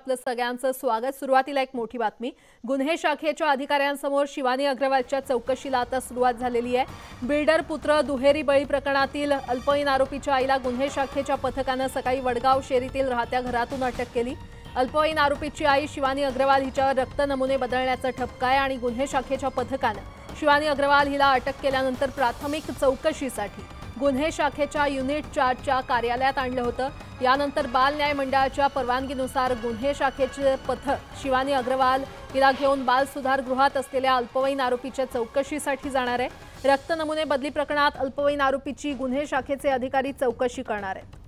आपलं सगळ्यांचं स्वागत। सुरुवातीला एक मोठी बातमी। गुन्हे शाखेच्या अधिकाऱ्यांसमोर शिवानी अग्रवालच्या चौकशीला आता सुरुवात झालेली आहे। बिल्डर पुत्र दुहेरी बळी प्रकरणातील अल्पवयीन आरोपीच्या आईला गुन्हे शाखेच्या पथकाने सकाळी वडगाव शेरीतील राहत्या घरातून अटक केली। अल्पवयीन आरोपीची आई शिवानी अग्रवाल हिच्यावर रक्त नमुने बदलण्याचा ठपका आहे आणि गुन्हे शाखेच्या पथकाने शिवानी अग्रवाल हिला अटक केल्यानंतर प्राथमिक चौकशीसाठी गुन्हे शाखेच्या युनिट 4च्या कार्यालयात आणलं होतं। यानंतर बाल न्याय मंडळाच्या परवानगीनुसार गुन्हे शाखेचे पथक शिवानी अग्रवाल हिला घेऊन बाल सुधार गृहात असलेल्या अल्पवयीन आरोपीच्या चौकशीसाठी जाणार आहे। रक्त नमुने बदली प्रकरणात अल्पवयीन आरोपीची गुन्हे शाखेचे अधिकारी चौकशी करणार आहेत।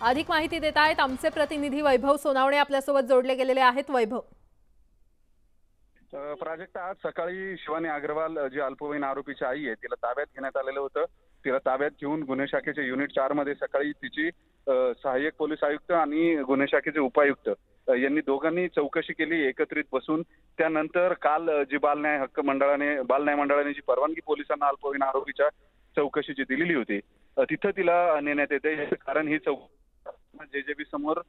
अधिक माहिती देत आहेत आमचे प्रतिनिधी वैभव सोनावणे आपल्यासोबत जोडले गेलेले आहेत। वैभव, प्राजक्ता, आज सकाळी शिवानी अग्रवाल जी अल्पवयीन आरोपीची आई आहे तिला ताब्यात घेण्यात आलेलं होतं। तिला ताब्यात घेऊन गुन्हे शाखेच्या युनिट 4 मध्ये सकाळी तिची सहाय्यक पोलीस आयुक्त आणि गुन्हे शाखेचे उपायुक्त यांनी दोघांनी चौकशी केली एकत्रित बसून। त्यानंतर काल जी बाल न्याय मंडळाने जी परवानगी पोलिसांना अल्पवयीन आरोपीच्या चौकशीची दिलेली होती तिथं तिला नेण्यात येते। कारण ही चौकशी JJB समोर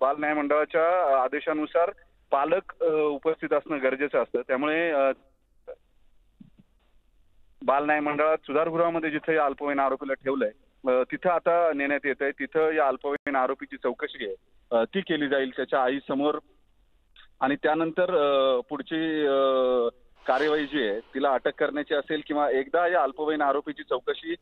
बाल न्याय मंडळाच्या आदेशानुसार पालक उपस्थित असणं गरजेचं असतं। त्यामुळे बाल न्याय मंडळात सुधारगृहामध्ये जिथे या अल्पवयीन आरोपीला ठेवलंय तिथं आता नेण्यात येत आहे। तिथं या अल्पवयीन आरोपीची चौकशी आहे ती केली जाईल त्याच्या आई समोर आणि त्यानंतर पुढची कार्यवाही जी आहे तिला अटक करण्याची असेल किंवा एकदा या अल्पवयीन आरोपीची चौकशी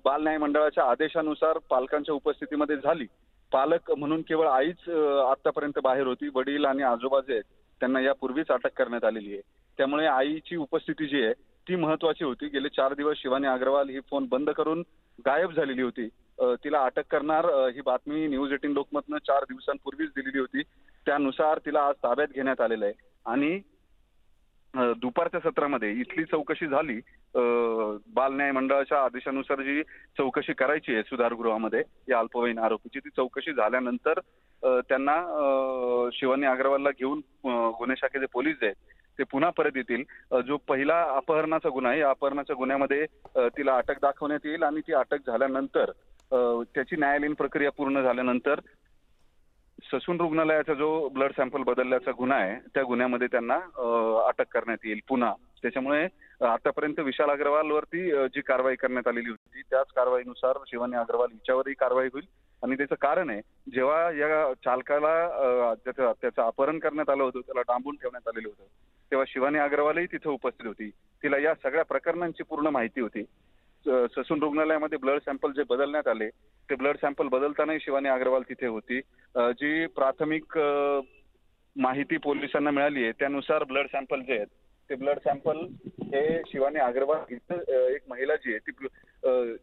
बाल न्याय मंडळाच्या आदेशानुसार पालकांच्या उपस्थितीमध्ये झाली। पालक म्हणून केवळ आईच आतापर्यंत बाहेर होती, वडील आणि आजोबा जे आहेत त्यांना यापूर्वीच अटक करण्यात आलेली आहे। त्यामुळे आईची उपस्थिती जी आहे ती महत्वाची होती। गेले 4 दिवस शिवानी अग्रवाल ही फोन बंद करून गायब झालेली होती। तिला अटक करणार ही बातमी न्यूज 18 लोकमतनं 4 दिवसांपूर्वीच दिलेली होती। त्यानुसार तिला आज ताब्यात घेण्यात आलेलं आहे आणि दुपारच्या सत्रामध्ये इथली चौकशी झाली। बाल न्याय मंडळाच्या आदेशानुसार जी चौकशी करायची आहे सुधारगृहामध्ये या अल्पवयीन आरोपीची ती चौकशी झाल्यानंतर त्यांना शिवानी अग्रवालला घेऊन गुन्हे शाखेचे पोलीस जे आहेत ते पुन्हा परत येतील। जो पहिला अपहरणाचा गुन्हा आहे या अपहरणाच्या गुन्ह्यामध्ये तिला अटक दाखवण्यात येईल आणि ती अटक झाल्यानंतर त्याची न्यायालयीन प्रक्रिया पूर्ण झाल्यानंतर ससून रुग्णालयाचा जो ब्लड सॅम्पल बदलल्याचा गुन्हा आहे त्या गुन्ह्यामध्ये त्यांना अटक करण्यात येईल पुन्हा। त्याच्यामुळे आतापर्यंत विशाल अग्रवालवरती जी कारवाई करण्यात आलेली होती त्याच कारवाईनुसार शिवानी अग्रवाल हिच्यावरही कारवाई होईल। आणि त्याचं कारण आहे, जेव्हा या चालकाला त्याचं अपहरण करण्यात आलं होतं, त्याला डांबून ठेवण्यात आलेलं होतं, तेव्हा शिवानी अग्रवालही तिथे उपस्थित होती। तिला या सगळ्या प्रकरणांची पूर्ण माहिती होती। ससून रुग्णालयामध्ये ब्लड सॅम्पल जे बदलण्यात आले ते ब्लड सॅम्पल बदलतानाही शिवानी अग्रवाल तिथे होती। जी प्राथमिक माहिती पोलिसांना मिळाली आहे त्यानुसार ब्लड सॅम्पल जे आहेत ते ब्लड सॅम्पल हे शिवानी अग्रवाल एक महिला जी आहे ती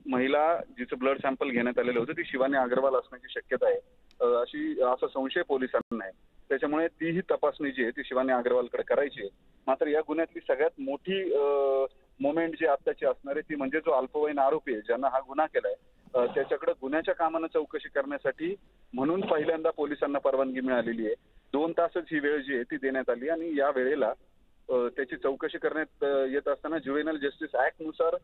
महिला जिचं ब्लड सॅम्पल घेण्यात आलेलं होतं ती शिवानी अग्रवाल असण्याची शक्यता आहे असा संशय पोलिसांना आहे। त्याच्यामुळे तीही तपासणी जी आहे ती शिवानी अग्रवालकडे करायची आहे। मात्र या गुन्ह्यातली सगळ्यात मोठी मोमेंट जी आत्ताची असणार आहे ती म्हणजे जो अल्पवयीन आरोपी आहे ज्यांना हा गुन्हा केलाय त्याच्याकडे गुन्ह्याच्या कामानं चौकशी करण्यासाठी म्हणून पहिल्यांदा पोलिसांना परवानगी मिळालेली आहे। 2 तासच ही वेळ जी आहे ती देण्यात आली आणि या वेळेला त्याची चौकशी करण्यात येत असताना ज्युव्हेनल जस्टिस ऍक्ट नुसार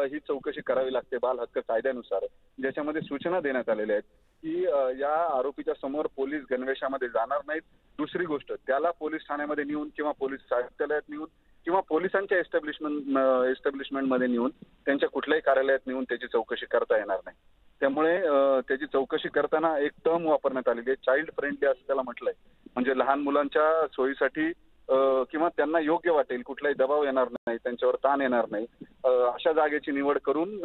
ही चौकशी करावी लागते बाल हक्क कायद्यानुसार, ज्याच्यामध्ये सूचना देण्यात आलेल्या आहेत की या आरोपीच्या समोर पोलीस गणवेशामध्ये जाणार नाहीत। दुसरी गोष्ट, त्याला पोलीस ठाण्यामध्ये नेऊन किंवा पोलीस आयुक्तालयात नेऊन किंवा पोलिसांच्या एस्टॅब्लिशमेंटमध्ये नेऊन त्यांच्या कुठल्याही कार्यालयात नेऊन त्याची चौकशी करता येणार नाही। त्यामुळे त्याची चौकशी करताना एक टर्म वापरण्यात आलेली आहे, चाइल्ड फ्रेंडली असं त्याला म्हटलंय। म्हणजे लहान मुलांच्या सोयीसाठी किंवा त्यांना योग्य वाटेल, कुठलाही दबाव येणार नाही, त्यांच्यावर ताण येणार नाही, अशा जागेची निवड करून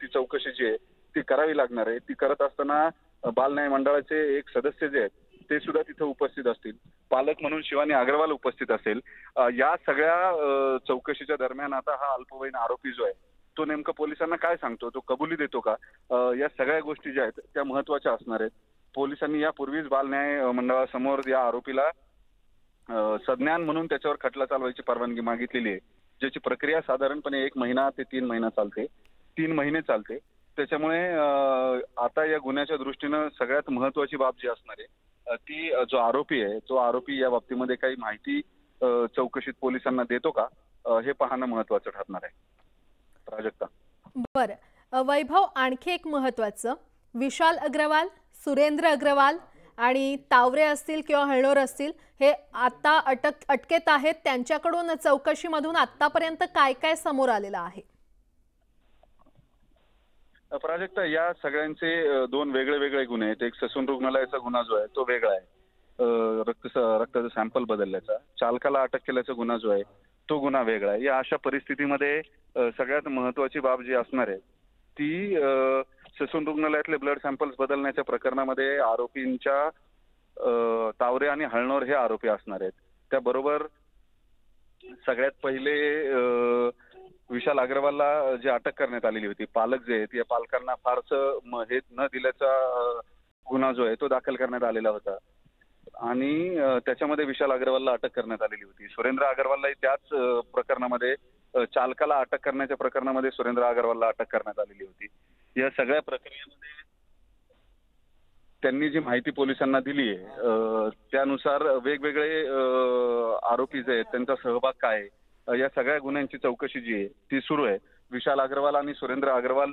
ती चौकशी जी आहे ती करावी लागणार आहे। ती करत असताना बाल न्याय मंडळाचे एक सदस्य जे आहेत ते सुद्धा तिथे उपस्थित असतील, पालक म्हणून शिवानी अग्रवाल उपस्थित असेल। या सगळ्या चौकशीच्या दरम्यान आता हा अल्पवयीन आरोपी जो आहे तो नेमकं पोलिसांना काय सांगतो, तो कबुली देतो का, या सगळ्या गोष्टी ज्या आहेत त्या महत्वाच्या असणार आहेत। पोलिसांनी यापूर्वीच बाल न्याय मंडळासमोर या आरोपीला संज्ञान म्हणून त्याच्यावर खटला चालवायची परवानगी मागितलेली आहे, ज्याची प्रक्रिया साधारणपणे 1 महिना ते 3 महिना चालते, 3 महिने चालते। त्याच्यामुळे आता या गुन्ह्याच्या दृष्टीनं सगळ्यात महत्वाची बाब जी असणार आहे ती जो आरोपी आहे तो आरोपी या बाबतीमध्ये काही माहिती चौकशीत पोलिसांना देतो का हे पाहणं महत्वाचं ठरणार आहे। प्राजक्ता, बरं, वैभव, आणखी एक महत्त्वाचं, विशाल अग्रवाल, सुरेंद्र अग्रवाल आणि तावरे असतील किंवा हळणोर असतील, हे आता अटकेत आहेत. त्यांच्याकडून चौकशीमधून आतापर्यंत काय काय समोर आलेलं आहे? प्राजक्ता, या सगळ्यांचे दोन वेगळे वेगळे गुन्हे आहेत. एक ससून रुग्णालयाचा गुन्हा जो आहे तो वेगळा आहे, रक्ताचं सॅम्पल बदलल्याचा. चालकाला अटक केल्याचा गुन्हा जो आहे तो गुन्हा वेगळा आहे. या अशा परिस्थितीमध्ये सगळ्यात महत्वाची बाब जी असणार आहे ती ससून रुग्णालयातले ब्लड सॅम्पल्स बदलण्याच्या प्रकरणामध्ये आरोपींच्या तावरे आणि हळणोर हे आरोपी असणार आहेत. त्याबरोबर सगळ्यात पहिले विशाल अग्रवालला जी अटक करण्यात आलेली होती, पालक जे आहेत या पालकांना फारसं हे न दिल्याचा गुन्हा जो आहे तो दाखल करण्यात आलेला होता आणि त्याच्यामध्ये विशाल अग्रवालला अटक करण्यात आलेली होती. सुरेंद्र अग्रवाललाही त्याच प्रकरणामध्ये, चालकाला अटक करण्याच्या प्रकरणामध्ये सुरेंद्र अग्रवालला अटक करण्यात आलेली होती. या सगळ्या प्रक्रियेमध्ये त्यांनी जी माहिती पोलिसांना दिली आहे त्यानुसार वेगवेगळे आरोपी जे आहेत त्यांचा सहभाग काय आहे, या सगळ्या गुन्ह्यांची चौकशी जी आहे ती सुरू आहे. विशाल अग्रवाल आणि सुरेंद्र अग्रवाल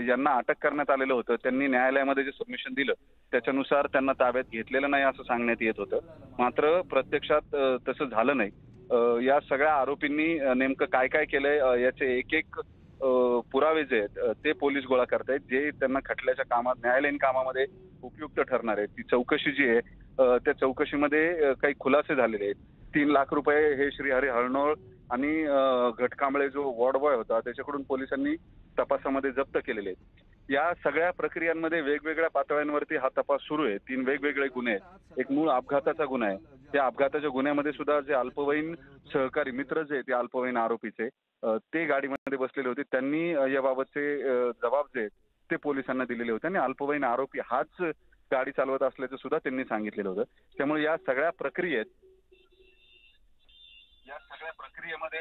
यांना अटक करण्यात आलेलं होतं. त्यांनी न्यायालयामध्ये जे सबमिशन दिलं त्याच्यानुसार त्यांना ताब्यात घेतलेलं नाही असं सांगण्यात येत होतं. मात्र प्रत्यक्षात तसं झालं नाही. या सगळ्या आरोपींनी नेमकं काय काय केलंय याचे एक एक पुरावे जे आहेत ते पोलीस गोळा करतायत, जे त्यांना खटल्याच्या कामात, न्यायालयीन कामामध्ये उपयुक्त ठरणार आहेत. ती चौकशी जी आहे त्या चौकशीमध्ये काही खुलासे झालेले आहेत. 3 लाख रुपये हे श्री हरी हळणोळ आणि घटकांबळे जो वॉर्ड बॉय होता त्याच्याकडून पोलिसांनी तपासामध्ये जप्त केलेले आहेत. या सगळ्या प्रक्रियांमध्ये वेगवेगळ्या पातळ्यांवरती हा तपास सुरू आहे. 3 वेगवेगळे गुन्हे आहेत. एक मूळ अपघाताचा गुन्हा आहे. त्या अपघाताच्या गुन्ह्यामध्ये सुद्धा जे अल्पवयीन सहकारी मित्र जे ते अल्पवयीन आरोपीचे ते गाडीमध्ये बसलेले होते. त्यांनी याबाबतचे जबाब जे ते पोलिसांना दिलेले होते आणि अल्पवयीन आरोपी हाच गाडी चालवत असल्याचं सुद्धा त्यांनी सांगितलेलं होतं. त्यामुळे या सगळ्या प्रक्रियेमध्ये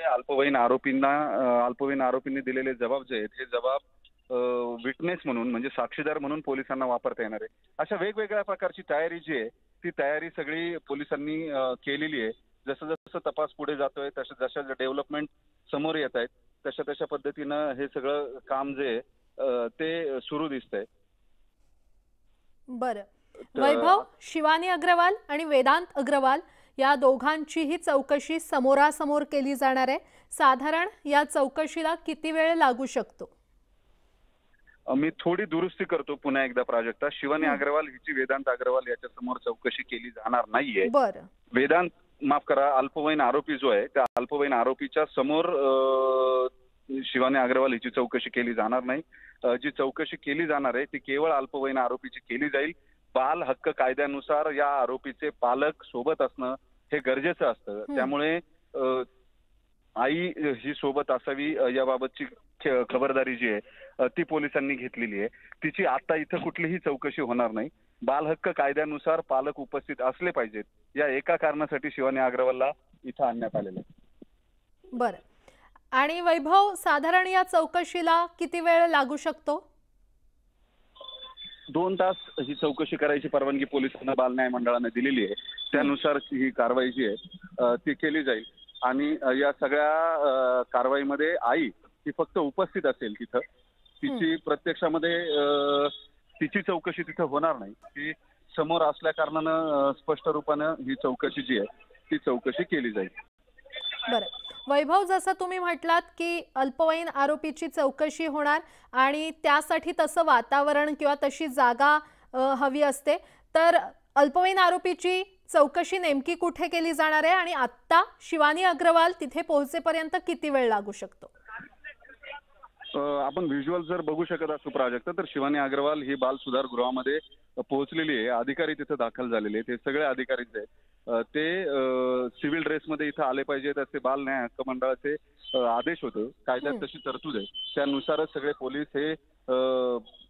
अल्पवयीन आरोपींनी दिलेले जबाब जे आहेत हे जबाब विटनेस म्हणून, म्हणजे साक्षीदार म्हणून पोलिसांना वापरता येणार आहे. अशा वेगवेगळ्या प्रकारची तयारी जी आहे ती तयारी सगळी पोलिसांनी केलेली आहे. जसं जसं तपास पुढे जातोय तसं जशा डेव्हलपमेंट समोर येत आहेत तशा पद्धतीनं हे सगळं काम जे ते सुरू दिसतंय. बरं वैभव, शिवानी अग्रवाल आणि वेदांत अग्रवाल या दोघांचीही चौकशी समोरासमोर केली जाणार आहे. साधारण या चौकशीला किती वेळ लागू शकतो? मी थोडी दुरुस्ती करतो पुन्हा एकदा प्राजक्ता. शिवानी अग्रवाल हिची वेदांत अग्रवाल याच्या समोर चौकशी केली जाणार नाहीये. बरं, वेदांत, माफ करा, अल्पवयीन आरोपी जो आहे त्या अल्पवयीन आरोपीच्या समोर शिवानी अग्रवाल हिची चौकशी केली जाणार नाही. जी चौकशी केली जाणार आहे ती केवळ अल्पवयीन आरोपीची केली जाईल. बाल हक्क कायद्यानुसार या आरोपीचे पालक सोबत असणं हे गरजेचं असतं. त्यामुळे आई ही सोबत असावी याबाबतची खबरदारी जी आहे ती पोलिसांनी घेतलेली आहे. तिची आता इथं कुठलीही चौकशी होणार नाही. बाल हक्क कायद्यानुसार पालक उपस्थित असले पाहिजेत या एका कारणासाठी शिवानी अग्रवालला इथं आणण्यात आलेलं आहे. बरं. आणि वैभव, साधारण या चौकशीला किती वेळ लागू शकतो? 2 तास ही चौकशी करायची परवानगी पोलिसांना बाल न्याय मंडळाने दिलेली आहे. त्यानुसार ही कारवाई जी आहे ती केली जाईल आणि या सगळ्या कारवाईमध्ये आई ही फक्त उपस्थित असेल तिथं. तिची प्रत्यक्षामध्ये तिची चौकशी तिथं होणार नाही. ती समोर असल्या कारणानं स्पष्ट रूपानं ही चौकशी जी आहे ती चौकशी केली जाईल. बरं वैभव, जसं तुम्ही म्हटलात की अल्पवयीन आरोपीची चौकशी होणार आणि त्यासाठी तसं वातावरण किंवा तशी जागा हवी असते, तर अल्पवयीन आरोपीची चौकशी नेमकी कुठे केली जाणार आहे आणि आत्ता शिवानी अग्रवाल तिथे पोहोचेपर्यंत किती वेळ लागू शकतो? आपण व्हिज्युअल जर बघू शकत असू प्राजक्ता, तर शिवानी अग्रवाल ही बाल सुधार गृहामध्ये पोहोचलेली आहे. अधिकारी तिथे दाखल झालेले आहेत. हे सगळे अधिकारी जे आहेत ते सिव्हिल ड्रेसमध्ये इथं आले पाहिजेत असे बाल न्याय हक्क मंडळाचे आदेश होते. कायद्यात तशी तरतूद आहे. त्यानुसारच सगळे पोलीस हे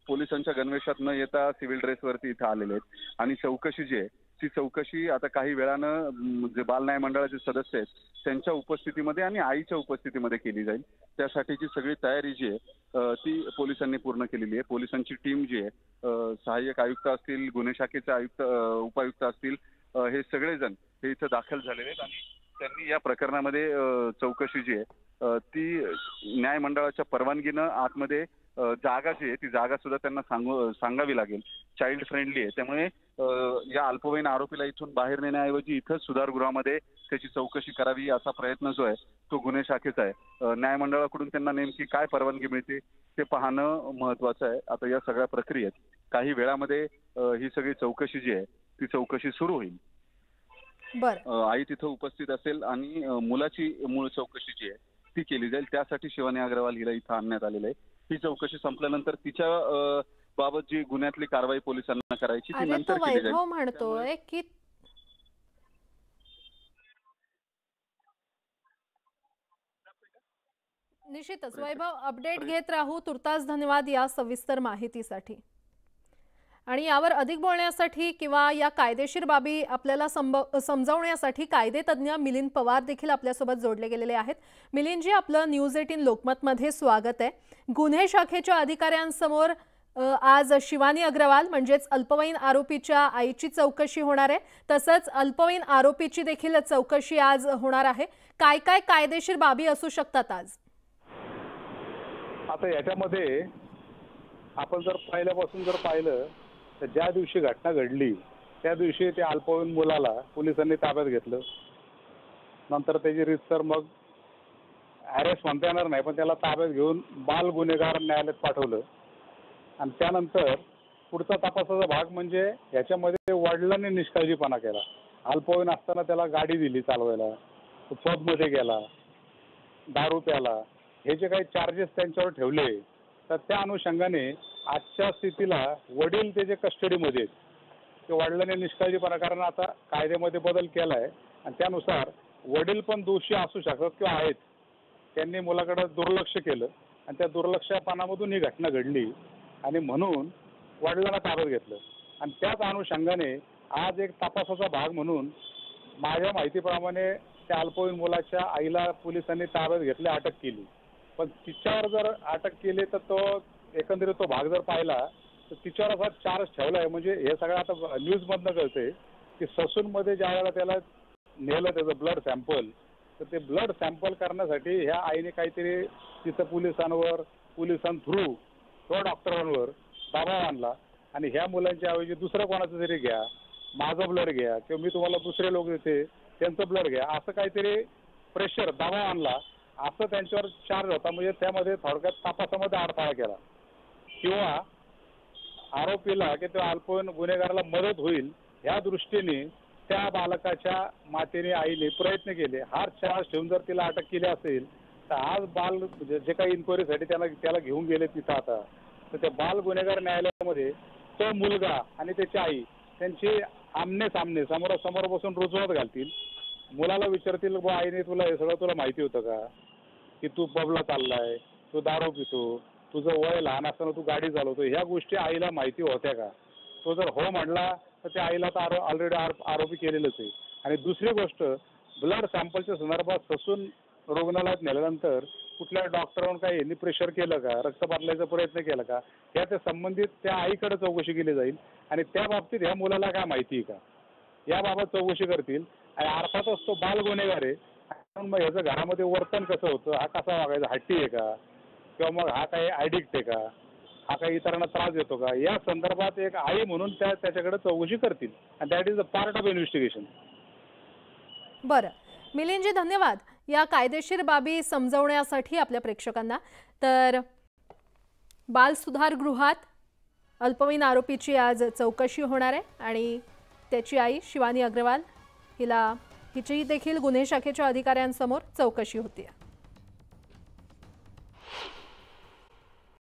पोलिसांच्या गणवेशात न येता सिव्हिल ड्रेसवरती इथं आलेले आहेत आणि चौकशी जी आहे ती चौकशी आता काही वेळानं जे बाल न्याय मंडळाचे सदस्य आहेत त्यांच्या उपस्थितीमध्ये आणि आईच्या उपस्थितीमध्ये केली जाईल. त्यासाठीची सगळी तयारी जी आहे ती पोलिसांनी पूर्ण केलेली आहे. पोलिसांची टीम जी आहे, सहाय्यक आयुक्त असतील, गुन्हे शाखेचे आयुक्त, उपायुक्त असतील, हे सगळेजण हे इथं दाखल झालेले आहेत आणि त्यांनी या प्रकरणामध्ये चौकशी जी आहे ती न्यायमंडळाच्या परवानगीनं आतमध्ये जागा जी आहे ती जागा सुद्धा त्यांना सांगावी लागेल. चाइल्ड फ्रेंडली आहे, त्यामुळे या अल्पवयीन आरोपीला इथून बाहेर नेण्याऐवजी इथंच सुधारगृहामध्ये त्याची चौकशी करावी असा प्रयत्न जो आहे तो गुन्हे शाखेचा आहे. न्यायमंडळाकडून त्यांना नेमकी काय परवानगी मिळते ते पाहणं महत्वाचं आहे. आता या सगळ्या प्रक्रियेत काही वेळामध्ये ही सगळी चौकशी जी आहे ती चौकशी सुरू होईल. आई तिथं उपस्थित असेल आणि मुलाची मूळ चौकशी जी आहे ती केली जाईल. त्यासाठी शिवानी अग्रवाल हिला इथं आणण्यात आलेलं आहे. ही चौकशी संपल्यानंतर तिच्या बाबत जी गुन्ह्यातली कारवाई पोलिसांना करायची ती नंतर केली जाईल. म्हणतोय की निश्चितच वैभव, अपडेट घेत राहू. तुर्तास धन्यवाद या सविस्तर माहितीसाठी. आणि यावर अधिक बोलण्यासाठी किंवा या कायदेशीर बाबी आपल्याला समजावण्यासाठी कायदेतज्ञ मिलिंद पवार देखील आपल्यासोबत जोडले गेलेले आहेत. मिलिंदजी, आपलं न्यूज 18 लोकमतमध्ये स्वागत आहे. गुन्हे शाखेच्या अधिकाऱ्यांसमोर आज शिवानी अग्रवाल म्हणजेच अल्पवयीन आरोपीच्या आईची चौकशी होणार आहे. तसंच अल्पवयीन आरोपीची देखील चौकशी आज होणार आहे. काय काय कायदेशीर बाबी असू शकतात आज? आता याच्यामध्ये आपण जर पहिल्यापासून पाहिलं तर ज्या दिवशी घटना घडली त्या दिवशी त्या अल्पवयीन मुलाला पोलिसांनी ताब्यात घेतलं. नंतर त्याची रीतसर मग अरेस्ट म्हणता येणार नाही पण त्याला ताब्यात घेऊन बाल गुन्हेगार न्यायालयात पाठवलं. आणि त्यानंतर पुढचा तपासाचा भाग म्हणजे याच्यामध्ये वडिलांनी निष्काळजीपणा केला. अल्पवयीन असताना त्याला गाडी दिली चालवायला, तो पबमध्ये गेला, दारू प्याला, हे जे काही चार्जेस त्यांच्यावर ठेवले तर त्या अनुषंगाने आजच्या स्थितीला वडील त्याचे कस्टडीमध्ये आहेत. ते वडिलांनी निष्काळजीपणा, कारण आता कायद्यामध्ये बदल केला आहे आणि त्यानुसार वडील पण दोषी असू शकतात किंवा आहेत. त्यांनी मुलाकडे दुर्लक्ष केलं आणि त्या दुर्लक्षपणामधून ही घटना घडली आणि म्हणून वडिलांना ताब्यात घेतलं. आणि त्याच अनुषंगाने आज एक तपासाचा भाग म्हणून माझ्या माहितीप्रमाणे त्या अल्पवयीन मुलाच्या आईला पोलिसांनी ताब्यात घेतले, अटक केली. पण तिच्यावर जर अटक केली तर तो एकंदरीत तो भाग जर पाहिला तर तिच्यावर असा चार्ज ठेवला आहे. म्हणजे हे सगळं आता न्यूजमधनं कळतंय की ससूनमध्ये ज्या वेळेला त्याला नेलं त्याचं ब्लड सॅम्पल, तर ते ब्लड सॅम्पल करण्यासाठी ह्या आईने काहीतरी तिथं पोलिसांथ्रू तो डॉक्टरांवर दबाव आणला आणि ह्या मुलांच्या ऐवजी दुसरं कोणाचं तरी घ्या, माझं ब्लड घ्या किंवा मी तुम्हाला दुसरे लोक देते त्यांचं ब्लड घ्या, असं काहीतरी प्रेशर दबाव आणला असं त्यांच्यावर चार्ज होता. म्हणजे त्यामध्ये थोडक्यात तपासामध्ये अडथळा केला किंवा आरोपीला की त्या अल्पवयीन गुन्हेगाराला मदत होईल या दृष्टीने त्या बालकाच्या मातेने आईने प्रयत्न केले. हा चार्ज ठेवून जर तिला अटक केली असेल तर आज बाल जे काही इन्क्वायरीसाठी त्याला घेऊन गेले तिथं आता, तर त्या बाल गुन्हेगार न्यायालयामध्ये तो मुलगा आणि त्याची आई त्यांची आमने सामने समोरासमोर बसून रुजवत घालतील. मुलाला विचारतील, बा आईने तुला हे सगळं तुला माहिती होतं का की तू पबला चाललाय, तू दारू पितो, तुझं वय लहान असताना तू गाडी चालवतो, ह्या गोष्टी आईला माहिती होत्या का? तो जर हो म्हणला तर त्या आईला तर ऑलरेडी आरोपी केलेलंच आहे. आणि दुसरी गोष्ट, ब्लड सॅम्पलच्या संदर्भात ससून रुग्णालयात नेल्यानंतर कुठल्या डॉक्टरांनी काही यांनी प्रेशर केलं का, रक्त बदलायचा प्रयत्न केला का, ह्या त्या संबंधित त्या आईकडे चौकशी केली जाईल. आणि त्या बाबतीत ह्या मुलाला काय माहिती आहे का याबाबत चौकशी करतील. आणि अर्थातच तो बाल गुन्हेगार आहे, मग ह्याचं घरामध्ये वर्तन कसं होतं, हा कसा वागायचा, हट्टी आहे का किंवा मग हा काही ॲडिक्ट आहे का, हा काही इतरांना त्रास देतो का, या संदर्भात एक आई म्हणून त्याच्याकडे चौकशी करतील. आणि that is a part of investigation. बरं मिलिंदजी, धन्यवाद या कायदेशीर बाबी समजवण्यासाठी आपल्या प्रेक्षकांना. तर बाल सुधारगृहात अल्पवयीन आरोपीची आज चौकशी होणार आहे आणि त्याची आई शिवानी अग्रवाल हिची देखील गुन्हे शाखेच्या अधिकाऱ्यांसमोर चौकशी होती.